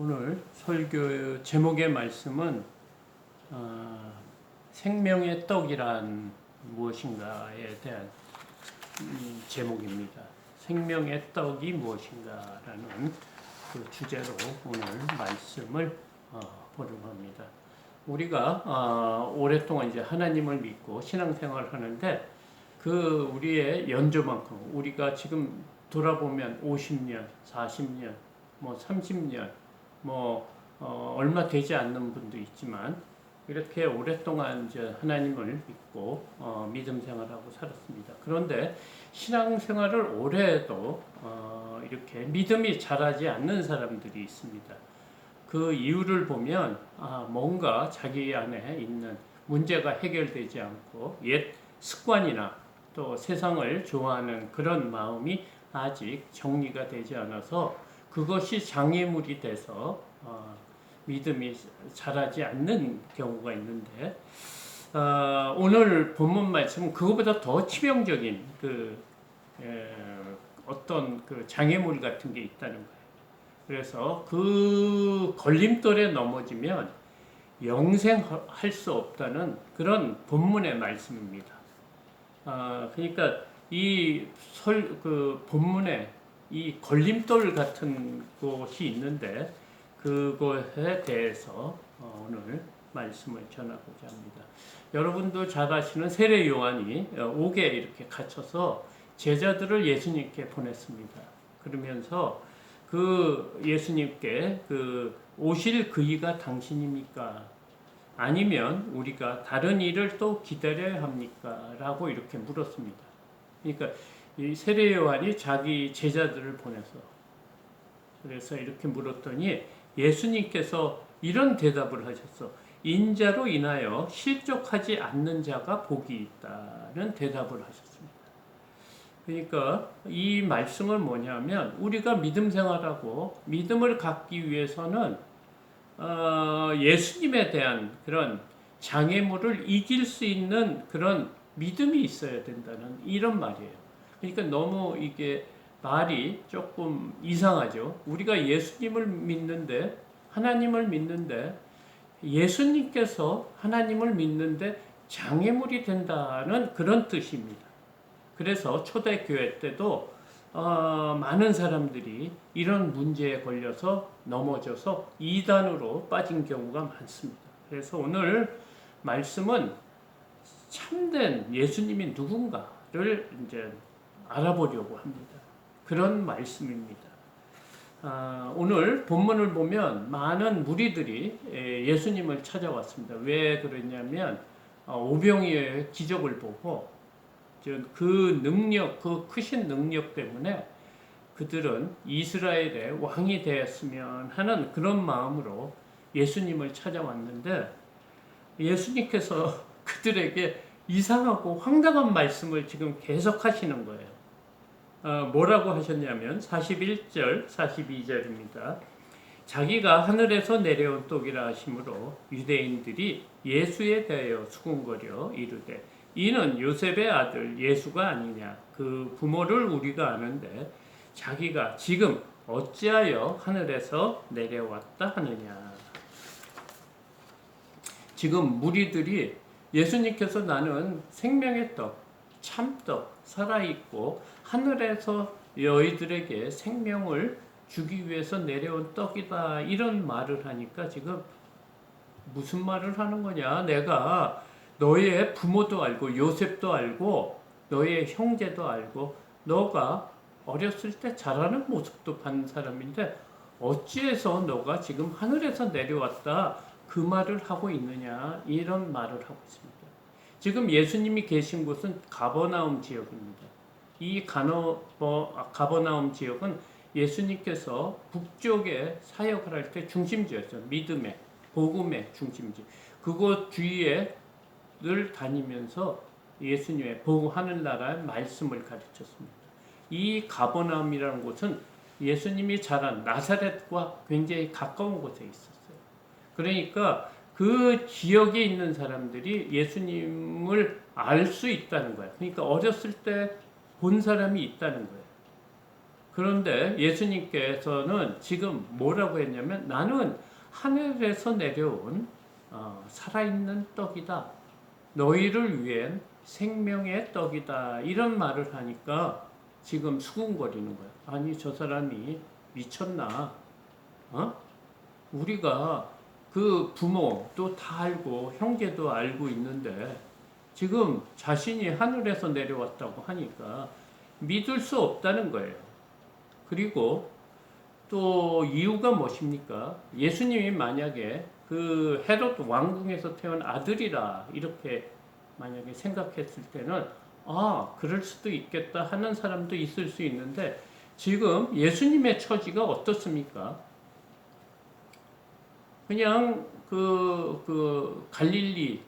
오늘 설교 제목의 말씀은 생명의 떡이란 무엇인가에 대한 제목입니다. 생명의 떡이 무엇인가라는 그 주제로 오늘 말씀을 보려고 합니다. 우리가 오랫동안 이제 하나님을 믿고 신앙생활을 하는데 그 우리의 연조만큼 우리가 지금 돌아보면 50년, 40년, 뭐 30년 얼마 되지 않는 분도 있지만 이렇게 오랫동안 이제 하나님을 믿고 믿음 생활하고 살았습니다. 그런데 신앙생활을 오래 해도 이렇게 믿음이 자라지 않는 사람들이 있습니다. 그 이유를 보면 뭔가 자기 안에 있는 문제가 해결되지 않고 옛 습관이나 또 세상을 좋아하는 그런 마음이 아직 정리가 되지 않아서 그것이 장애물이 돼서 믿음이 자라지 않는 경우가 있는데 오늘 본문 말씀은 그것보다 더 치명적인 어떤 그 장애물 같은 게 있다는 거예요. 그래서 그 걸림돌에 넘어지면 영생할 수 없다는 그런 본문의 말씀입니다. 그러니까 그 본문에 이 걸림돌 같은 곳이 있는데 그것에 대해서 오늘 말씀을 전하고자 합니다. 여러분도 잘 아시는 세례 요한이 옥에 이렇게 갇혀서 제자들을 예수님께 보냈습니다. 그러면서 그 예수님께 오실 그이가 당신입니까? 아니면 우리가 다른 일을 또 기다려야 합니까? 라고 이렇게 물었습니다. 그러니까 이 세례 요한이 자기 제자들을 보내서 그래서 이렇게 물었더니 예수님께서 이런 대답을 하셨어. 인자로 인하여 실족하지 않는 자가 복이 있다는 대답을 하셨습니다. 그러니까 이 말씀은 뭐냐면 우리가 믿음 생활하고 믿음을 갖기 위해서는 예수님에 대한 그런 장애물을 이길 수 있는 그런 믿음이 있어야 된다는 이런 말이에요. 그러니까 너무 이게 말이 조금 이상하죠. 우리가 예수님을 믿는데 하나님을 믿는데 예수님께서 하나님을 믿는데 장애물이 된다는 그런 뜻입니다. 그래서 초대교회 때도 많은 사람들이 이런 문제에 걸려서 넘어져서 이단으로 빠진 경우가 많습니다. 그래서 오늘 말씀은 참된 예수님이 누군가를 이제 알아보려고 합니다. 그런 말씀입니다. 오늘 본문을 보면 많은 무리들이 예수님을 찾아왔습니다. 왜 그러냐면 오병이어의 기적을 보고 그 능력, 그 크신 능력 때문에 그들은 이스라엘의 왕이 되었으면 하는 그런 마음으로 예수님을 찾아왔는데 예수님께서 그들에게 이상하고 황당한 말씀을 지금 계속 하시는 거예요. 뭐라고 하셨냐면 41절, 42절입니다. 자기가 하늘에서 내려온 떡이라 하심으로 유대인들이 예수에 대하여 수군거려 이르되 이는 요셉의 아들 예수가 아니냐. 그 부모를 우리가 아는데 자기가 지금 어찌하여 하늘에서 내려왔다 하느냐. 지금 무리들이 예수님께서 나는 생명의 떡, 참떡, 살아있고 하늘에서 너희들에게 생명을 주기 위해서 내려온 떡이다 이런 말을 하니까 지금 무슨 말을 하는 거냐. 내가 너의 부모도 알고 요셉도 알고 너의 형제도 알고 너가 어렸을 때 자라는 모습도 본 사람인데 어찌해서 너가 지금 하늘에서 내려왔다 그 말을 하고 있느냐 이런 말을 하고 있습니다. 지금 예수님이 계신 곳은 가버나움 지역입니다. 이 가버나움 지역은 예수님께서 북쪽에 사역을 할 때 중심지였죠. 믿음의 복음의 중심지. 그곳 주위에 늘 다니면서 예수님의 하늘나라의 말씀을 가르쳤습니다. 이 가버나움이라는 곳은 예수님이 자란 나사렛과 굉장히 가까운 곳에 있었어요. 그러니까 그 지역에 있는 사람들이 예수님을 알 수 있다는 거예요. 그러니까 어렸을 때 본 사람이 있다는 거예요. 그런데 예수님께서는 지금 뭐라고 했냐면 나는 하늘에서 내려온 살아있는 떡이다. 너희를 위한 생명의 떡이다. 이런 말을 하니까 지금 수군거리는 거야. 아니 저 사람이 미쳤나? 우리가 그 부모도 다 알고 형제도 알고 있는데 지금 자신이 하늘에서 내려왔다고 하니까 믿을 수 없다는 거예요. 그리고 또 이유가 무엇입니까? 예수님이 만약에 그 헤롯 왕궁에서 태어난 아들이라 이렇게 만약에 생각했을 때는 그럴 수도 있겠다 하는 사람도 있을 수 있는데 지금 예수님의 처지가 어떻습니까? 그냥 그 갈릴리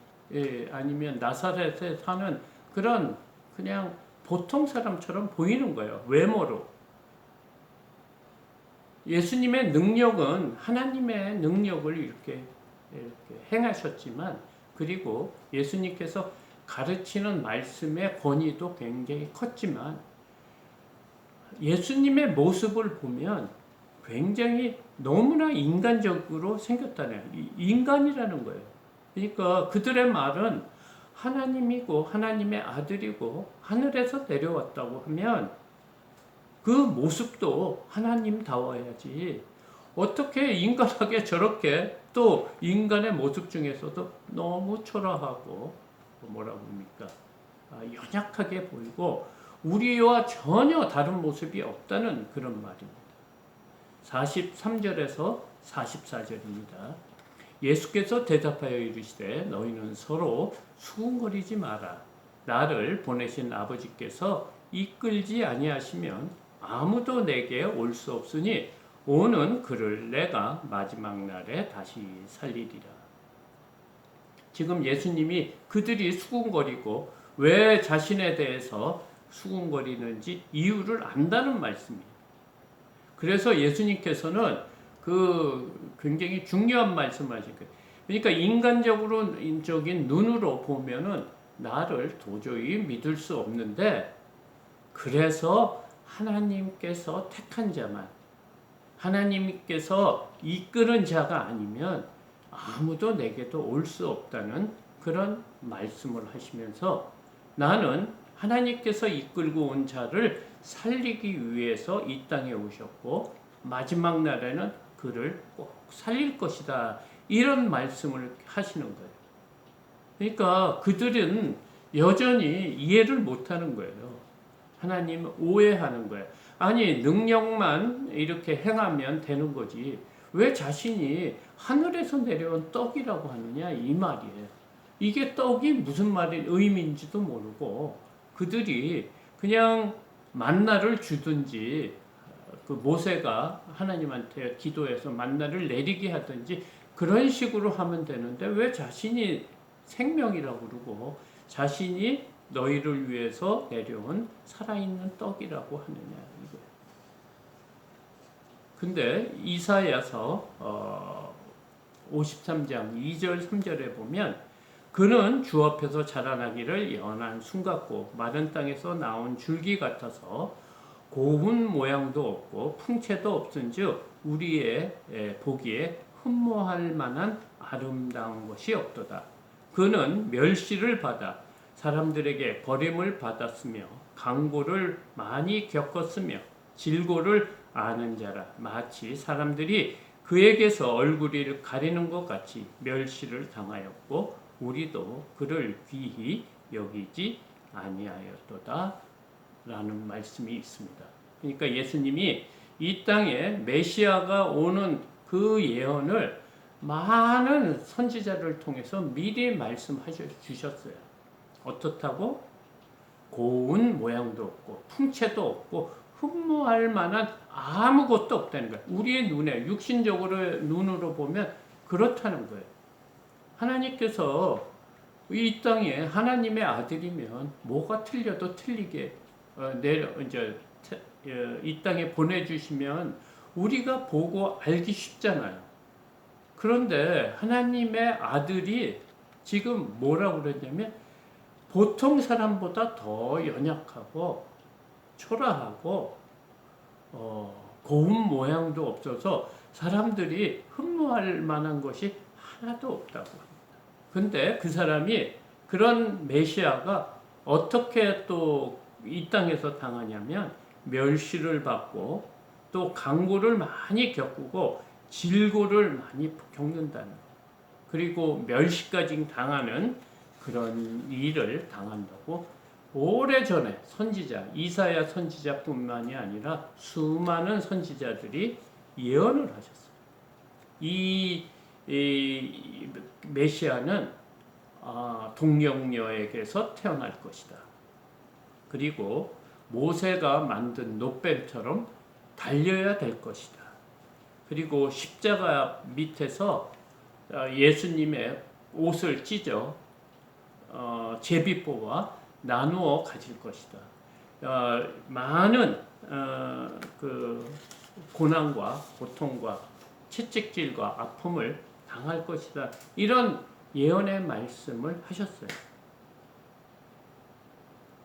아니면 나사렛에 사는 그런 그냥 보통 사람처럼 보이는 거예요. 외모로. 예수님의 능력은 하나님의 능력을 이렇게 행하셨지만 그리고 예수님께서 가르치는 말씀의 권위도 굉장히 컸지만 예수님의 모습을 보면 굉장히 너무나 인간적으로 생겼다네요. 인간이라는 거예요. 그러니까 그들의 말은 하나님이고 하나님의 아들이고 하늘에서 내려왔다고 하면 그 모습도 하나님다워야지 어떻게 인간하게 저렇게 또 인간의 모습 중에서도 너무 초라하고 뭐라고 합니까? 연약하게 보이고 우리와 전혀 다른 모습이 없다는 그런 말입니다. 43절에서 44절입니다. 예수께서 대답하여 이르시되 너희는 서로 수군거리지 마라. 나를 보내신 아버지께서 이끌지 아니하시면 아무도 내게 올 수 없으니 오는 그를 내가 마지막 날에 다시 살리리라. 지금 예수님이 그들이 수군거리고 왜 자신에 대해서 수군거리는지 이유를 안다는 말씀이에요. 그래서 예수님께서는 그 굉장히 중요한 말씀을 하실 거예요. 그러니까 인간적인 눈으로 보면은 나를 도저히 믿을 수 없는데 그래서 하나님께서 택한 자만 하나님께서 이끄는 자가 아니면 아무도 내게도 올 수 없다는 그런 말씀을 하시면서 나는 하나님께서 이끌고 온 자를 살리기 위해서 이 땅에 오셨고 마지막 날에는 그를 꼭 살릴 것이다. 이런 말씀을 하시는 거예요. 그러니까 그들은 여전히 이해를 못하는 거예요. 하나님을 오해하는 거예요. 아니 능력만 이렇게 행하면 되는 거지 왜 자신이 하늘에서 내려온 떡이라고 하느냐 이 말이에요. 이게 떡이 무슨 말인 의미인지도 모르고 그들이 그냥 만나를 주든지 그 모세가 하나님한테 기도해서 만나를 내리게 하든지 그런 식으로 하면 되는데 왜 자신이 생명이라고 그러고 자신이 너희를 위해서 내려온 살아있는 떡이라고 하느냐 이거예요. 근데 이사야서 53장 2절 3절에 보면 그는 주 앞에서 자라나기를 연한 순 같고 마른 땅에서 나온 줄기 같아서 고운 모양도 없고 풍채도 없은즉 우리의 보기에 흠모할 만한 아름다운 것이 없도다. 그는 멸시를 받아 사람들에게 버림을 받았으며 강고를 많이 겪었으며 질고를 아는 자라 마치 사람들이 그에게서 얼굴을 가리는 것 같이 멸시를 당하였고 우리도 그를 귀히 여기지 아니하였도다 라는 말씀이 있습니다. 그러니까 예수님이 이 땅에 메시아가 오는 그 예언을 많은 선지자를 통해서 미리 말씀하셔 주셨어요. 어떻다고? 고운 모양도 없고 풍채도 없고 흠모할 만한 아무것도 없다는 거예요. 우리의 눈에 육신적으로 눈으로 보면 그렇다는 거예요. 하나님께서 이 땅에 하나님의 아들이면 뭐가 틀려도 틀리게 이 땅에 보내주시면 우리가 보고 알기 쉽잖아요. 그런데 하나님의 아들이 지금 뭐라고 그랬냐면 보통 사람보다 더 연약하고 초라하고 고운 모양도 없어서 사람들이 흠모할 만한 것이 하나도 없다고 합니다. 근데 그 사람이 그런 메시아가 어떻게 또 이 땅에서 당하냐면 멸시를 받고 또 강고를 많이 겪고 질고를 많이 겪는다는 것. 그리고 멸시까지 당하는 그런 일을 당한다고 오래전에 선지자 이사야 선지자뿐만이 아니라 수많은 선지자들이 예언을 하셨어요. 이 메시아는 동령녀에게서 태어날 것이다. 그리고 모세가 만든 노뱀처럼 달려야 될 것이다. 그리고 십자가 밑에서 예수님의 옷을 찢어 제비뽑아 나누어 가질 것이다. 많은 그 고난과 고통과 채찍질과 아픔을 당할 것이다. 이런 예언의 말씀을 하셨어요.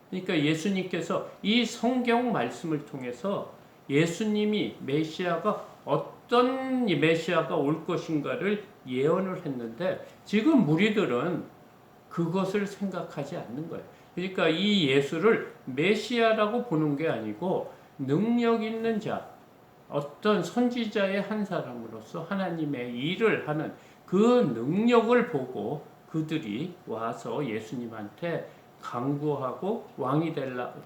그러니까 예수님께서 이 성경 말씀을 통해서 예수님이 메시아가 어떤 메시아가 올 것인가를 예언을 했는데 지금 무리들은 그것을 생각하지 않는 거예요. 그러니까 이 예수를 메시아라고 보는 게 아니고 능력 있는 자, 어떤 선지자의 한 사람으로서 하나님의 일을 하는 그 능력을 보고 그들이 와서 예수님한테 강구하고 왕이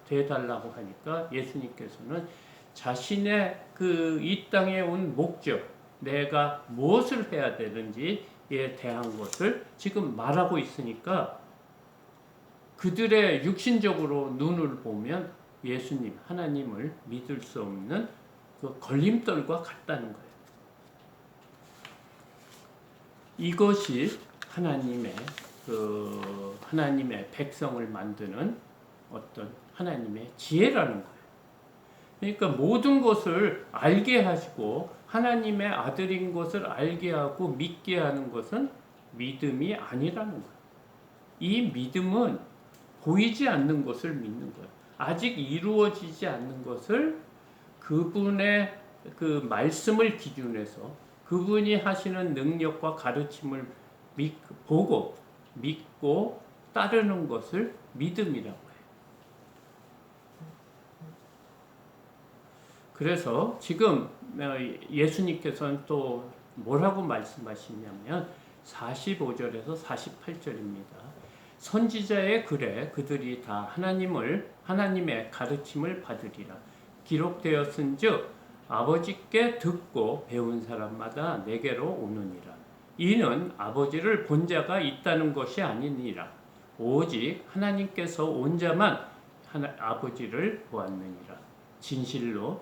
되달라고 하니까 예수님께서는 자신의 그 이 땅에 온 목적, 내가 무엇을 해야 되는지에 대한 것을 지금 말하고 있으니까 그들의 육신적으로 눈을 보면 예수님, 하나님을 믿을 수 없는 그 걸림돌과 같다는 거예요. 이것이 하나님의 백성을 만드는 어떤 하나님의 지혜라는 거예요. 그러니까 모든 것을 알게 하시고 하나님의 아들인 것을 알게 하고 믿게 하는 것은 믿음이 아니라는 거예요. 이 믿음은 보이지 않는 것을 믿는 거예요. 아직 이루어지지 않는 것을 그분의 그 말씀을 기준해서 그분이 하시는 능력과 가르침을 보고 믿고 따르는 것을 믿음이라고 해요. 그래서 지금 예수님께서는 또 뭐라고 말씀하시냐면 45절에서 48절입니다. 선지자의 글에 그들이 다 하나님의 가르침을 받으리라. 기록되었은즉 아버지께 듣고 배운 사람마다 내게로 오느니라. 이는 아버지를 본 자가 있다는 것이 아니니라. 오직 하나님께서 온 자만 아버지를 보았느니라. 진실로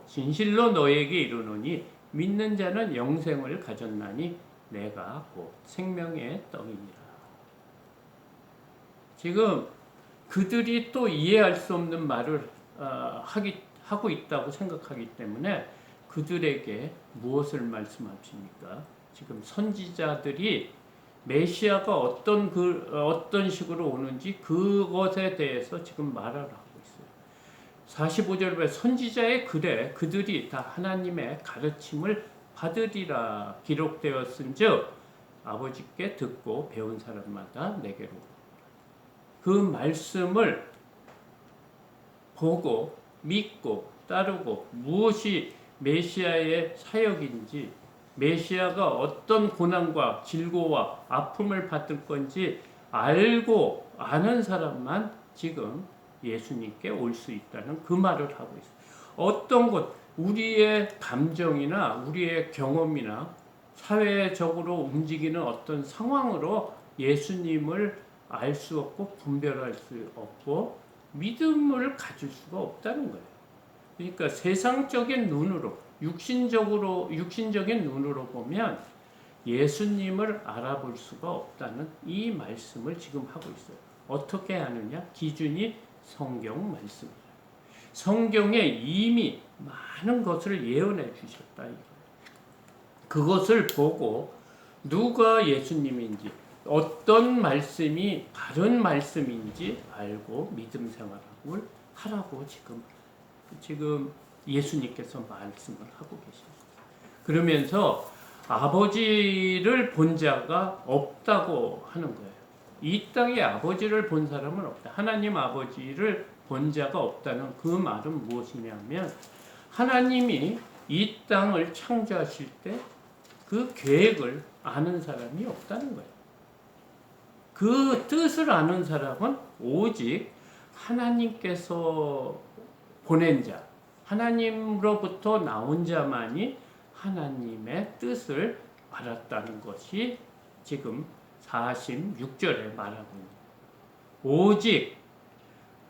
너에게 이르노니 믿는 자는 영생을 가졌나니 내가 곧 생명의 떡이니라. 지금 그들이 또 이해할 수 없는 말을 하고 있다고 생각하기 때문에 그들에게 무엇을 말씀하십니까? 지금 선지자들이 메시아가 어떤 식으로 오는지 그것에 대해서 지금 말을 하고 있어요. 45절에 선지자의 글에 그들이 다 하나님의 가르침을 받으리라 기록되었은즉 아버지께 듣고 배운 사람마다 내게로 그 말씀을 보고 믿고 따르고 무엇이 메시아의 사역인지 메시아가 어떤 고난과 질고와 아픔을 받을 건지 알고 아는 사람만 지금 예수님께 올 수 있다는 그 말을 하고 있어요. 어떤 것, 우리의 감정이나 우리의 경험이나 사회적으로 움직이는 어떤 상황으로 예수님을 알 수 없고 분별할 수 없고 믿음을 가질 수가 없다는 거예요. 그러니까 세상적인 눈으로 육신적인 눈으로 보면 예수님을 알아볼 수가 없다는 이 말씀을 지금 하고 있어요. 어떻게 하느냐? 기준이 성경 말씀이에요. 성경에 이미 많은 것을 예언해 주셨다. 그것을 보고 누가 예수님인지 어떤 말씀이 바른 말씀인지 알고 믿음 생활을 하라고 지금 예수님께서 말씀을 하고 계십니다. 그러면서 아버지를 본 자가 없다고 하는 거예요. 이 땅에 아버지를 본 사람은 없다. 하나님 아버지를 본 자가 없다는 그 말은 무엇이냐면 하나님이 이 땅을 창조하실 때 그 계획을 아는 사람이 없다는 거예요. 그 뜻을 아는 사람은 오직 하나님께서 보낸 자, 하나님으로부터 나온 자만이 하나님의 뜻을 알았다는 것이 지금 46절에 말하고 있습니다. 오직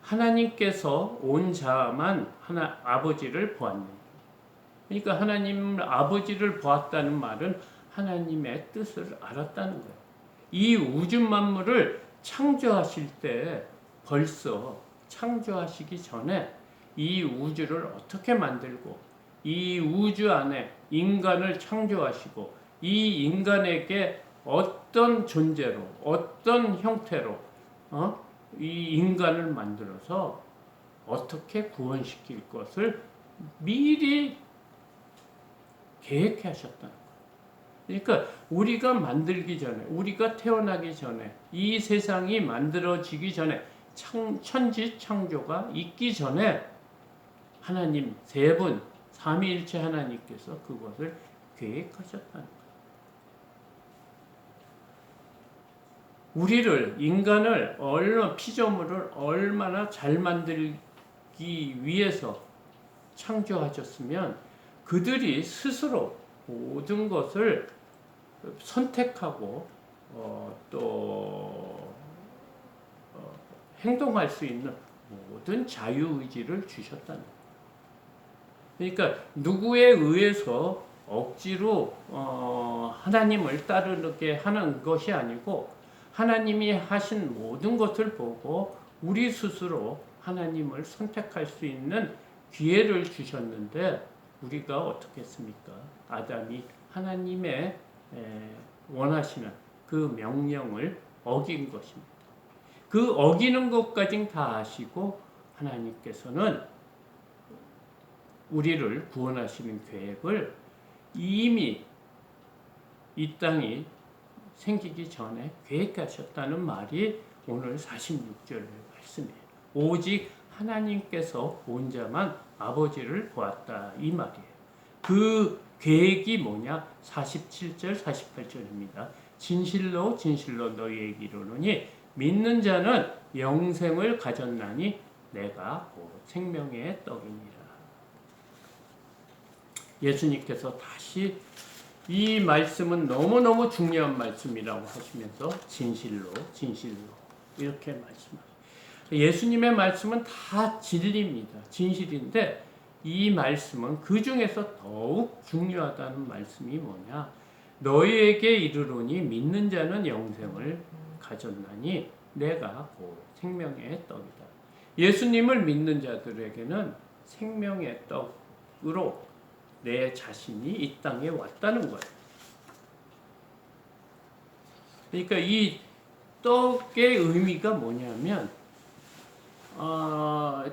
하나님께서 온 자만 아버지를 보았느니라. 그러니까 하나님 아버지를 보았다는 말은 하나님의 뜻을 알았다는 거예요. 이 우주 만물을 창조하실 때 벌써 창조하시기 전에 이 우주를 어떻게 만들고 이 우주 안에 인간을 창조하시고 이 인간에게 어떤 존재로 어떤 형태로 이 인간을 만들어서 어떻게 구원시킬 것을 미리 계획하셨다는 거예요. 그러니까 우리가 만들기 전에, 우리가 태어나기 전에, 이 세상이 만들어지기 전에, 천지 창조가 있기 전에 하나님 세 분, 삼위일체 하나님께서 그것을 계획하셨다는 거예요. 우리를, 인간을 피조물을 얼마나 잘 만들기 위해서 창조하셨으면 그들이 스스로 모든 것을 선택하고 행동할 수 있는 모든 자유의지를 주셨다는 거예요. 그러니까 누구에 의해서 억지로 하나님을 따르게 하는 것이 아니고 하나님이 하신 모든 것을 보고 우리 스스로 하나님을 선택할 수 있는 기회를 주셨는데 우리가 어떻게 했습니까? 아담이 하나님의 원하시는 그 명령을 어긴 것입니다. 그 어기는 것까진 다 아시고 하나님께서는 우리를 구원하시는 계획을 이미 이 땅이 생기기 전에 계획하셨다는 말이 오늘 46절의 말씀이에요. 오직 하나님께서 본 자만 아버지를 보았다 이 말이에요. 그 계획이 뭐냐? 47절 48절입니다. 진실로 진실로 너희에게 이르노니 믿는 자는 영생을 가졌나니 내가 곧 생명의 떡이니라. 예수님께서 다시 이 말씀은 너무너무 중요한 말씀이라고 하시면서 진실로 진실로 이렇게 말씀하십니다. 예수님의 말씀은 다 진리입니다. 진실인데 이 말씀은 그 중에서 더욱 중요하다는 말씀이 뭐냐? 너희에게 이르노니 믿는 자는 영생을 가졌나니 내가 곧 생명의 떡이다. 예수님을 믿는 자들에게는 생명의 떡으로 내 자신이 이 땅에 왔다는 거예요. 그러니까 이 떡의 의미가 뭐냐면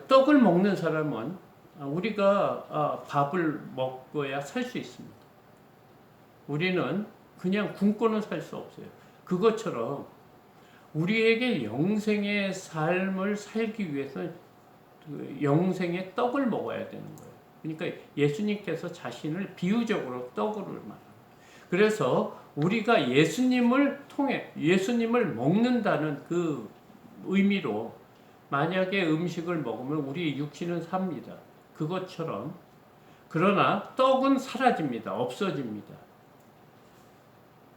떡을 먹는 사람은 우리가 밥을 먹어야 살 수 있습니다. 우리는 그냥 굶고는 살 수 없어요. 그것처럼 우리에게 영생의 삶을 살기 위해서 영생의 떡을 먹어야 되는 거예요. 그러니까 예수님께서 자신을 비유적으로 떡으로 말합니다. 그래서 우리가 예수님을 통해 예수님을 먹는다는 그 의미로 만약에 음식을 먹으면 우리 육신은 삽니다. 그것처럼 그러나 떡은 사라집니다. 없어집니다.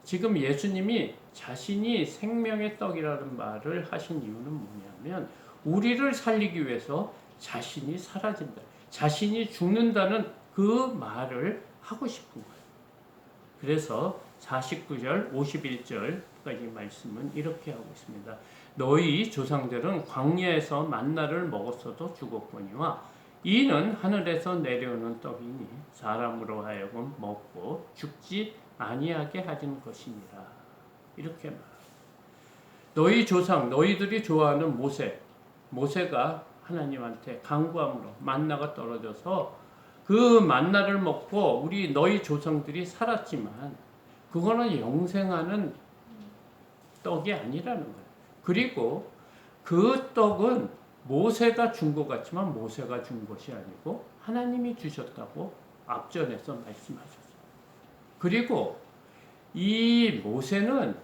지금 예수님이 자신이 생명의 떡이라는 말을 하신 이유는 뭐냐면 우리를 살리기 위해서 자신이 사라진다. 자신이 죽는다는 그 말을 하고 싶은 거예요. 그래서 49절, 51절까지 말씀은 이렇게 하고 있습니다. 너희 조상들은 광야에서 만나를 먹었어도 죽었거니와 이는 하늘에서 내려오는 떡이니 사람으로 하여금 먹고 죽지 아니하게 하는 것이니라. 이렇게 말합니다. 너희 조상, 너희들이 좋아하는 모세가 하나님한테 간구함으로 만나가 떨어져서 그 만나를 먹고 우리 너희 조상들이 살았지만 그거는 영생하는 떡이 아니라는 거예요. 그리고 그 떡은 모세가 준 것 같지만 모세가 준 것이 아니고 하나님이 주셨다고 앞전에서 말씀하셨어요. 그리고 이 모세는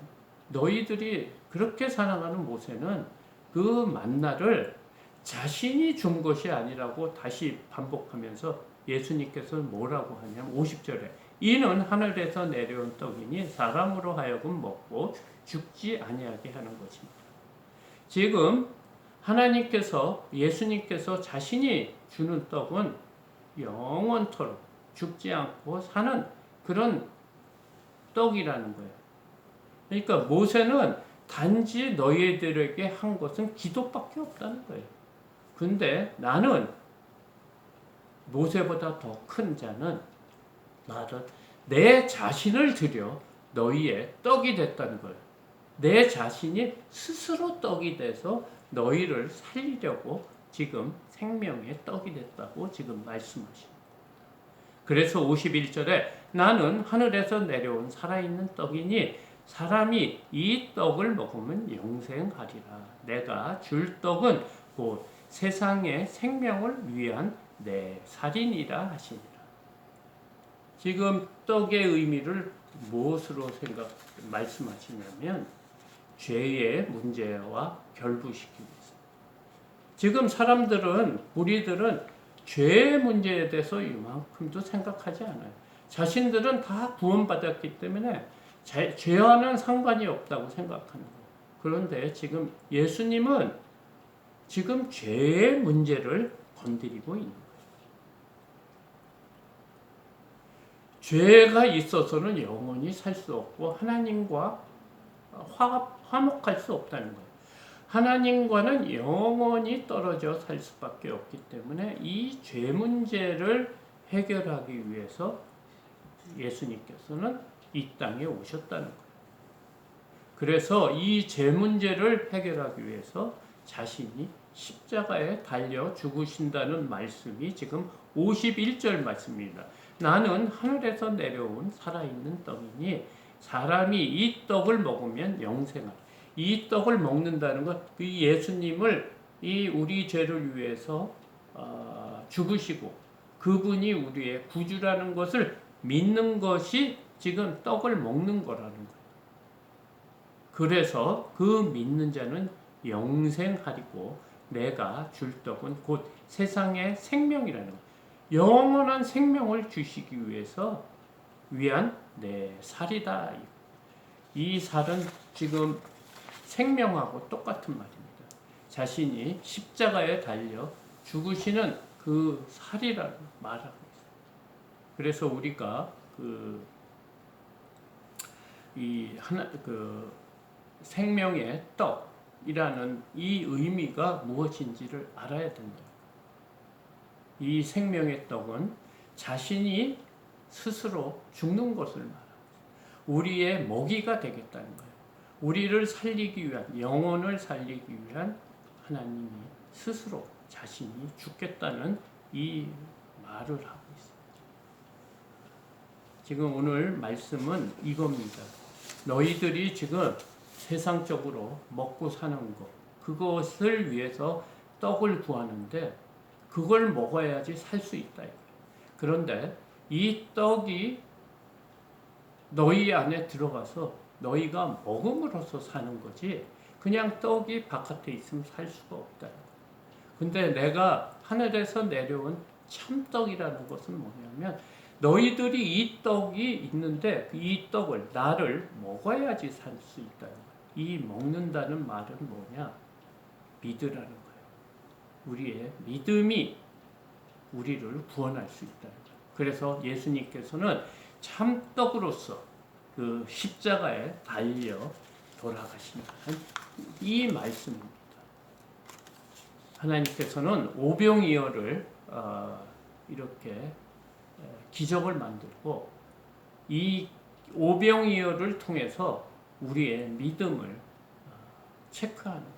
너희들이 그렇게 살아가는 모세는 그 만나를 자신이 준 것이 아니라고 다시 반복하면서 예수님께서 뭐라고 하냐면 50절에 이는 하늘에서 내려온 떡이니 사람으로 하여금 먹고 죽지 아니하게 하는 것입니다. 지금 하나님께서 예수님께서 자신이 주는 떡은 영원토록 죽지 않고 사는 그런 떡이라는 거예요. 그러니까 모세는 단지 너희들에게 한 것은 기도밖에 없다는 거예요. 근데 나는 모세보다 더 큰 자는 나는 내 자신을 드려 너희의 떡이 됐다는 거예요. 내 자신이 스스로 떡이 돼서 너희를 살리려고 지금 생명의 떡이 됐다고 지금 말씀하십니다. 그래서 51절에 나는 하늘에서 내려온 살아있는 떡이니 사람이 이 떡을 먹으면 영생하리라. 내가 줄 떡은 곧 세상의 생명을 위한 내 살이니라 하시니라. 지금 떡의 의미를 무엇으로 말씀하시냐면 죄의 문제와 결부시키고 있습니다. 지금 사람들은 우리들은 죄의 문제에 대해서 이만큼도 생각하지 않아요. 자신들은 다 구원받았기 때문에 죄와는 상관이 없다고 생각하는 거예요. 그런데 지금 예수님은 지금 죄의 문제를 건드리고 있는 거예요. 죄가 있어서는 영원히 살 수 없고 하나님과 화목할 수 없다는 거예요. 하나님과는 영원히 떨어져 살 수밖에 없기 때문에 이 죄 문제를 해결하기 위해서 예수님께서는 이 땅에 오셨다는 거예요. 그래서 이 죄 문제를 해결하기 위해서 자신이 십자가에 달려 죽으신다는 말씀이 지금 51절 말씀입니다. 나는 하늘에서 내려온 살아있는 떡이니 사람이 이 떡을 먹으면 영생하리. 이 떡을 먹는다는 것, 이 예수님을 이 우리 죄를 위해서 죽으시고 그분이 우리의 구주라는 것을 믿는 것이 지금 떡을 먹는 거라는 거예요. 그래서 그 믿는 자는 영생하리고 내가 줄 떡은 곧 세상의 생명이라는 거예요. 영원한 생명을 주시기 위해서 위한 내 살이다. 이 살은 지금 생명하고 똑같은 말입니다. 자신이 십자가에 달려 죽으시는 그 살이라고 말하고 있어요. 그래서 우리가 생명의 떡이라는 이 의미가 무엇인지를 알아야 된다. 이 생명의 떡은 자신이 스스로 죽는 것을 말합니다. 우리의 먹이가 되겠다는 거예요. 우리를 살리기 위한, 영혼을 살리기 위한 하나님이 스스로 자신이 죽겠다는 이 말을 하고 있습니다. 지금 오늘 말씀은 이겁니다. 너희들이 지금 세상적으로 먹고 사는 것, 그것을 위해서 떡을 구하는데 그걸 먹어야지 살 수 있다. 그런데 이 떡이 너희 안에 들어가서 너희가 먹음으로써 사는 거지 그냥 떡이 바깥에 있으면 살 수가 없다. 근데 내가 하늘에서 내려온 참떡이라는 것은 뭐냐면 너희들이 이 떡이 있는데 이 떡을 나를 먹어야지 살 수 있다는 거예요. 이 먹는다는 말은 뭐냐? 믿으라는 거예요. 우리의 믿음이 우리를 구원할 수 있다는 거예요. 그래서 예수님께서는 참떡으로서 그 십자가에 달려 돌아가신다는 이 말씀입니다. 하나님께서는 오병이어를 이렇게 기적을 만들고 이 오병이어를 통해서 우리의 믿음을 체크하는 거예요.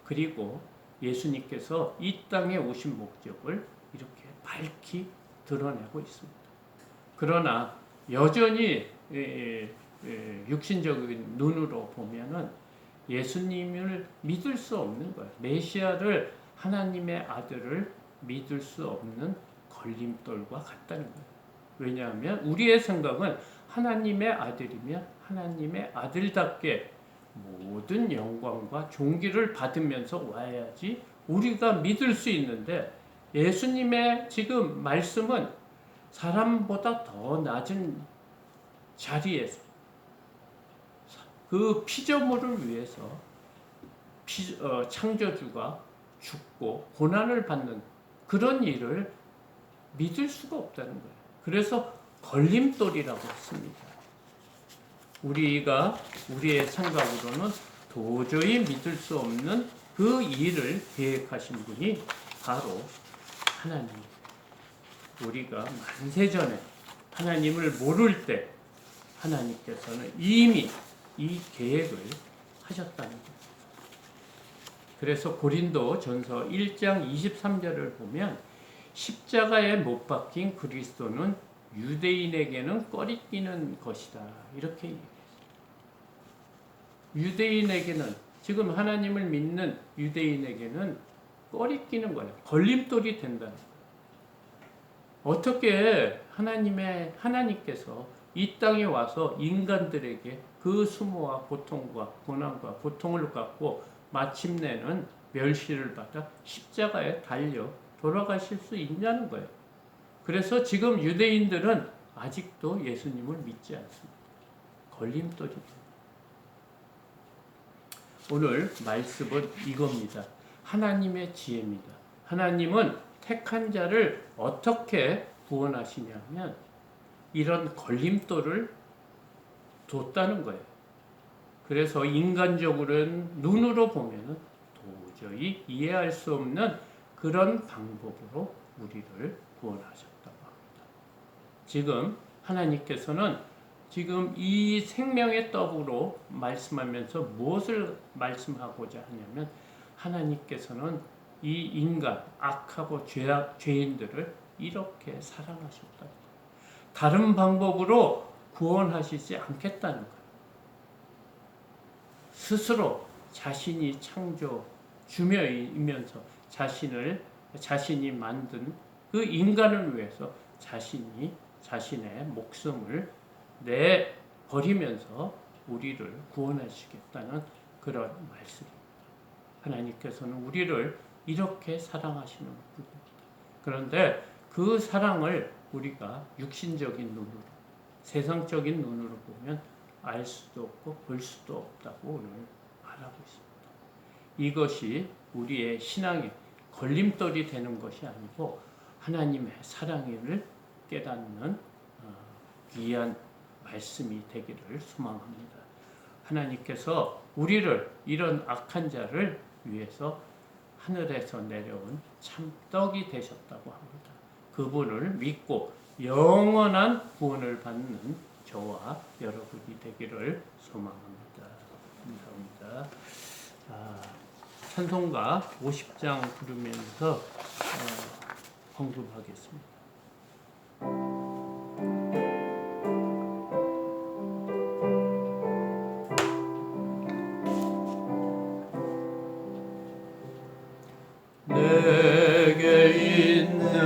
그리고 예수님께서 이 땅에 오신 목적을 이렇게 밝히 드러내고 있습니다. 그러나 여전히 육신적인 눈으로 보면은 예수님을 믿을 수 없는 거예요. 메시아를, 하나님의 아들을 믿을 수 없는 걸림돌과 같다는 거예요. 왜냐하면 우리의 생각은 하나님의 아들이면 하나님의 아들답게 모든 영광과 존귀를 받으면서 와야지 우리가 믿을 수 있는데, 예수님의 지금 말씀은 사람보다 더 낮은 자리에서 그 피조물을 위해서 창조주가 죽고 고난을 받는 그런 일을 믿을 수가 없다는 거예요. 그래서 걸림돌이라고 했습니다. 우리가 우리의 생각으로는 도저히 믿을 수 없는 그 일을 계획하신 분이 바로 하나님. 우리가 만세전에 하나님을 모를 때 하나님께서는 이미 이 계획을 하셨다는 거예요. 그래서 고린도 전서 1장 23절을 보면 십자가에 못 박힌 그리스도는 유대인에게는 꺼리끼는 것이다. 이렇게 얘기했어요. 유대인에게는, 지금 하나님을 믿는 유대인에게는 꺼리끼는 거예요. 걸림돌이 된다는 거예요. 어떻게 하나님께서 이 땅에 와서 인간들에게 그 수모와 고통과 고난과 고통을 갖고 마침내는 멸시를 받아 십자가에 달려 돌아가실 수 있냐는 거예요. 그래서 지금 유대인들은 아직도 예수님을 믿지 않습니다. 걸림돌입니다. 오늘 말씀은 이겁니다. 하나님의 지혜입니다. 하나님은 택한 자를 어떻게 구원하시냐면 이런 걸림돌을 뒀다는 거예요. 그래서 인간적으로는, 눈으로 보면 도저히 이해할 수 없는 그런 방법으로 우리를 구원하셨다고 합니다. 지금 하나님께서는 지금 이 생명의 떡으로 말씀하면서 무엇을 말씀하고자 하냐면, 하나님께서는 이 인간, 악하고 죄인들을 이렇게 사랑하셨다. 다른 방법으로 구원하시지 않겠다는 거예요. 스스로 자신이 창조주면서 자신이 만든 그 인간을 위해서 자신의 목숨을 내버리면서 우리를 구원하시겠다는 그런 말씀입니다. 하나님께서는 우리를 이렇게 사랑하시는 분입니다. 그런데 그 사랑을 우리가 육신적인 눈으로, 세상적인 눈으로 보면 알 수도 없고 볼 수도 없다고 오늘 말하고 있습니다. 이것이 우리의 신앙의 걸림돌이 되는 것이 아니고 하나님의 사랑을 깨닫는 귀한 말씀이 되기를 소망합니다. 하나님께서 우리를, 이런 악한 자를 위해서 하늘에서 내려온 참떡이 되셨다고 합니다. 그분을 믿고 영원한 구원을 받는 저와 여러분이 되기를 소망합니다. 감사합니다. 찬송가 50장 부르면서 헌금하겠습니다.